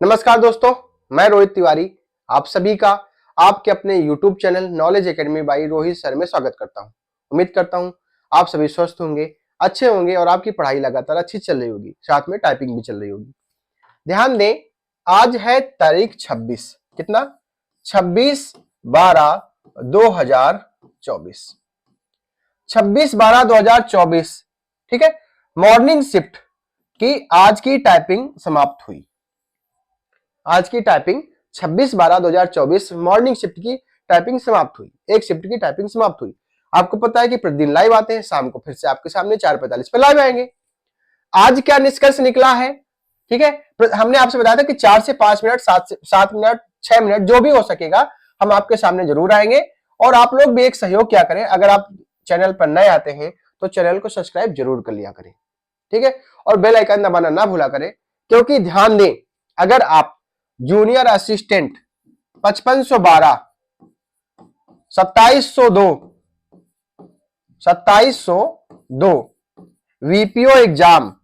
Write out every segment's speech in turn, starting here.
नमस्कार दोस्तों, मैं रोहित तिवारी आप सभी का आपके अपने YouTube channel knowledge academy by Rohit sir में स्वागत करता हूं। उम्मीद करता हूं आप सभी स्वस्थ होंगे, अच्छे होंगे और आपकी पढ़ाई लगातार अच्छी चल रही होगी, साथ में टाइपिंग भी चल रही होगी। ध्यान दें, आज है तारीख 26। कितना? 26/12/2024। 26/12/2024, ठीक है। मॉर्निंग शिफ्ट की आज की टाइपिंग समाप्त हुई। आज की टाइपिंग 26/12/2024 मॉर्निंग शिफ्ट की टाइपिंग समाप्त हुई। एक शिफ्ट की टाइपिंग समाप्त हुई। आपको पता है कि प्रतिदिन लाइव आते हैं, शाम को फिर से आपके सामने 4:45 पे लाइव आएंगे। आज क्या निष्कर्ष निकला है, ठीक है। हमने आपसे बताया था कि 4 से 5 मिनट, 7 मिनट, 6 मिनट जो भी हो सकेगा हम आपके सामने जरूर आएंगे। और आप लोग भी एक सहयोग क्या करें, अगर आप चैनल पर नए आते हैं तो चैनल को सब्सक्राइब जरूर कर लिया करें, ठीक है। और बेल आइकन दबाना ना भूला करें, क्योंकि ध्यान दें, अगर आप जूनियर असिस्टेंट 5512 2702 वीपीओ एग्जाम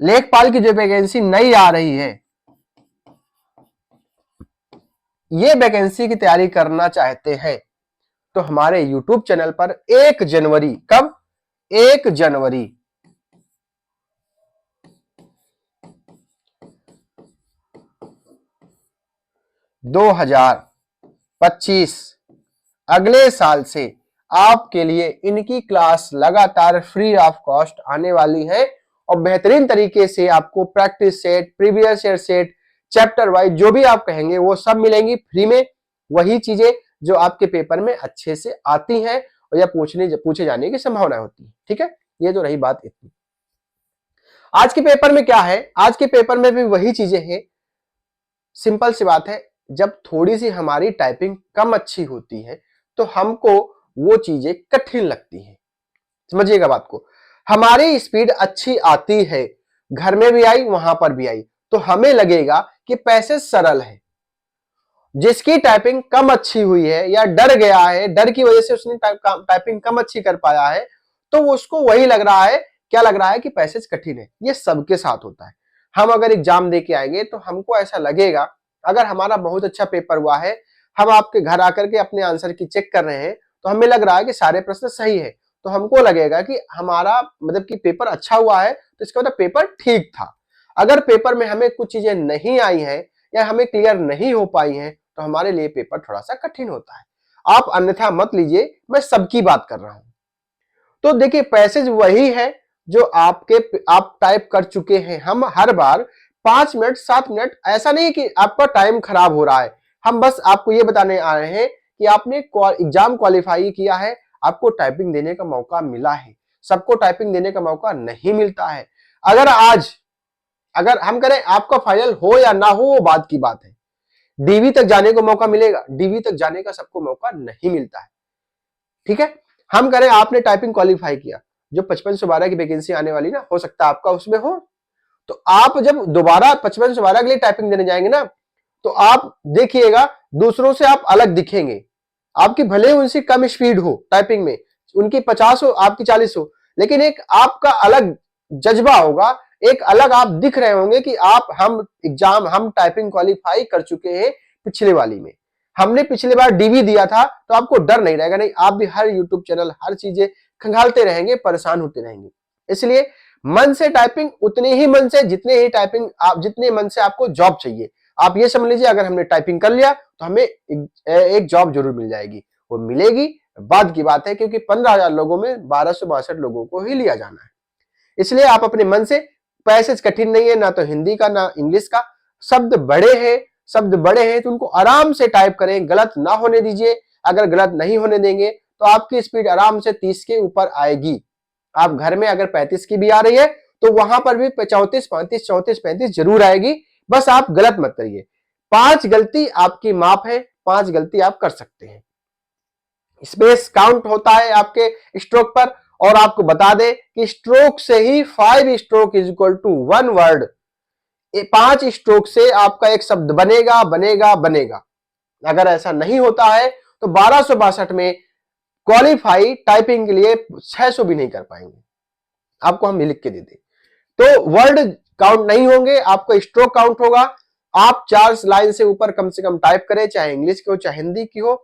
लेखपाल की जो वैकेंसी नई आ रही है, ये वैकेंसी की तैयारी करना चाहते हैं तो हमारे YouTube चैनल पर 1 जनवरी, कब? 1 जनवरी 2025 अगले साल से आपके लिए इनकी क्लास लगातार फ्री ऑफ कॉस्ट आने वाली है। और बेहतरीन तरीके से आपको practice set, previous year set, chapter wise जो भी आप कहेंगे वो सब मिलेंगी फ्री में। वही चीजें जो आपके पेपर में अच्छे से आती हैं और या पूछे जाने की संभावना होती है, ठीक है। ये तो रही बात इतनी। आज के पेपर में क्या है? आज के पेपर में भी वही चीजें हैं। सिंपल सी बात है, जब थोड़ी सी हमारी टाइपिंग कम अच्छी होती है तो हमको वो चीजें कठिन लगती हैं। समझिएगा बात को। हमारी स्पीड अच्छी आती है, घर में भी आई, वहां पर भी आई, तो हमें लगेगा कि पैसेज सरल है। जिसकी टाइपिंग कम अच्छी हुई है या डर गया है, डर की वजह से उसने टाइपिंग कम अच्छी कर पाया है, तो उसको वही लग रहा है, क्या लग रहा है कि पैसेज कठिन है। ये सबके साथ होता है। हम अगर एग्जाम दे के आएंगे तो हमको ऐसा लगेगा, अगर हमारा बहुत अच्छा पेपर हुआ है, हम आपके घर आकर के अपने आंसर की चेक कर रहे हैं, तो हमें लग रहा है कि सारे प्रश्न सही है, तो हमको लगेगा कि हमारा मतलब कि पेपर अच्छा हुआ है, तो इसका मतलब पेपर ठीक था। अगर पेपर में हमें कुछ चीजें नहीं आई है या हमें क्लियर नहीं हो पाई हैं, तो हमारे लिए पेपर थोड़ा सा कठिन होता है। आप अन्यथा मत लीजिए, मैं सबकी बात कर रहा हूं। तो देखिए, पैसेज वही है जो आप टाइप कर चुके हैं। हम हर बार 5 मिनट, 7 मिनट, ऐसा नहीं कि आपका टाइम खराब हो रहा है। हम बस आपको यह बताने आ रहे हैं कि आपने एग्जाम क्वालिफाई किया है, आपको टाइपिंग देने का मौका मिला है। सबको टाइपिंग देने का मौका नहीं मिलता है। अगर हम करें, आपका फाइनल हो या ना हो वो बात की बात है। डीवी तक जाने को मौका मिलेगा, डीवी तक जाने का सबको मौका नहीं मिलता है, ठीक है। हम करें, आपने टाइपिंग क्वालिफाई किया, जो 5512 की वैकेंसी आने वाली ना, हो सकता है आपका उसमें हो, तो आप जब दोबारा 5512 के लिए टाइपिंग देने जाएंगे ना, तो आप देखिएगा दूसरों से आप अलग दिखेंगे। आपकी भले उनसे कम स्पीड हो टाइपिंग में, उनकी 50 हो, आपकी 40 हो, लेकिन एक आपका अलग जज्बा होगा, एक अलग आप दिख रहे होंगे कि हम टाइपिंग क्वालिफाई कर चुके हैं। पिछले वाली में हमने पिछले बार डीवी दिया था, तो आपको डर नहीं रहेगा। नहीं, आप भी हर यूट्यूब चैनल, हर चीजें खंगालते रहेंगे, परेशान होते रहेंगे। इसलिए मन से टाइपिंग, उतने ही मन से जितने मन से आपको जॉब चाहिए। आप ये समझ लीजिए, अगर हमने टाइपिंग कर लिया तो हमें एक जॉब जरूर मिल जाएगी। वो मिलेगी बाद की बात है, क्योंकि 15,000 लोगों में 1262 लोगों को ही लिया जाना है। इसलिए आप अपने मन से, पैसेज कठिन नहीं है, ना तो हिंदी का ना इंग्लिश का। शब्द बड़े हैं तो उनको आराम से टाइप करें, गलत ना होने दीजिए। अगर गलत नहीं होने देंगे तो आपकी स्पीड आराम से 30 के ऊपर आएगी। आप घर में अगर 35 की भी आ रही है तो वहां पर भी 34, 35, 34, 35 जरूर आएगी। बस आप गलत मत करिए। 5 गलती आपकी माफ है, 5 गलती आप कर सकते हैं। स्पेस काउंट होता है आपके स्ट्रोक पर। और आपको बता दें कि स्ट्रोक से ही 5 stroke is equal to 1 word. 5 stroke से आपका एक शब्द बनेगा। अगर ऐसा नहीं होता है तो 1262 में क्वालिफाई टाइपिंग के लिए 600 भी नहीं कर पाएंगे। आपको हम लिख के दे दें। तो वर्ड काउंट नहीं होंगे, आपका स्ट्रोक काउंट होगा। आप 4 लाइन से ऊपर कम से कम टाइप करें, चाहे इंग्लिश की हो चाहे हिंदी की हो।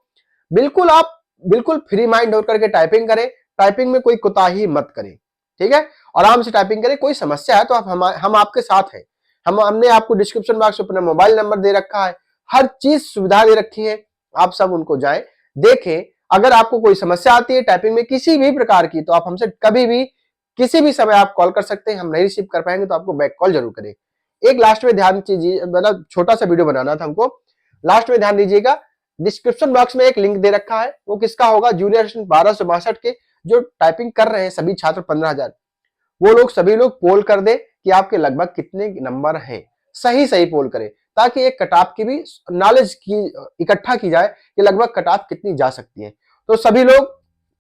बिल्कुल आप बिल्कुल फ्री माइंड होकर के टाइपिंग करें, टाइपिंग में कोई कोताही मत करें, ठीक है। आराम से टाइपिंग करें, कोई समस्या है तो हम आपके साथ हैं। हमने आपको डिस्क्रिप्शन बॉक्स में अपना मोबाइल नंबर दे रखा है, हर चीज सुविधा दे रखी है, आप सब उनको जाएं देखें। अगर आपको कोई समस्या आती है टाइपिंग में किसी भी प्रकार की, तो आप हमसे कभी भी किसी भी समय आप कॉल कर सकते हैं। हम नहीं रिसीव कर पाएंगे तो आपको बैक कॉल जरूर करें। एक लास्ट में ध्यान दीजिए, मतलब छोटा सा वीडियो बनाना था हमको, लास्ट में ध्यान दीजिएगा। डिस्क्रिप्शन बॉक्स में एक लिंक दे रखा है, वो किसका होगा, जूनियर 1262 के जो टाइपिंग कर रहे हैं सभी छात्र 15,000, वो लोग सभी लोग पोल कर दे कि आपके लगभग कितने नंबर हैं। सही सही पोल करें ताकि एक कट ऑफ की भी नॉलेज की इकट्ठा की जाए कि लगभग कट ऑफ कितनी जा सकती है। तो सभी लोग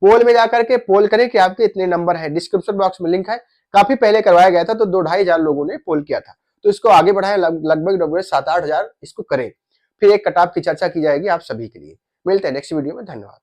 पोल में जाकर के पोल करें कि आपके इतने नंबर हैं। डिस्क्रिप्शन बॉक्स में लिंक है, काफी पहले करवाया गया था तो 2-2.5 लोगों ने पोल किया था, तो इसको आगे बढ़ाएं, लगभग 7-8 हजार इसको करें। फिर एक कट ऑफ की चर्चा की जाएगी आप सभी के लिए। मिलते हैं नेक्स्ट वीडियो में, धन्यवाद।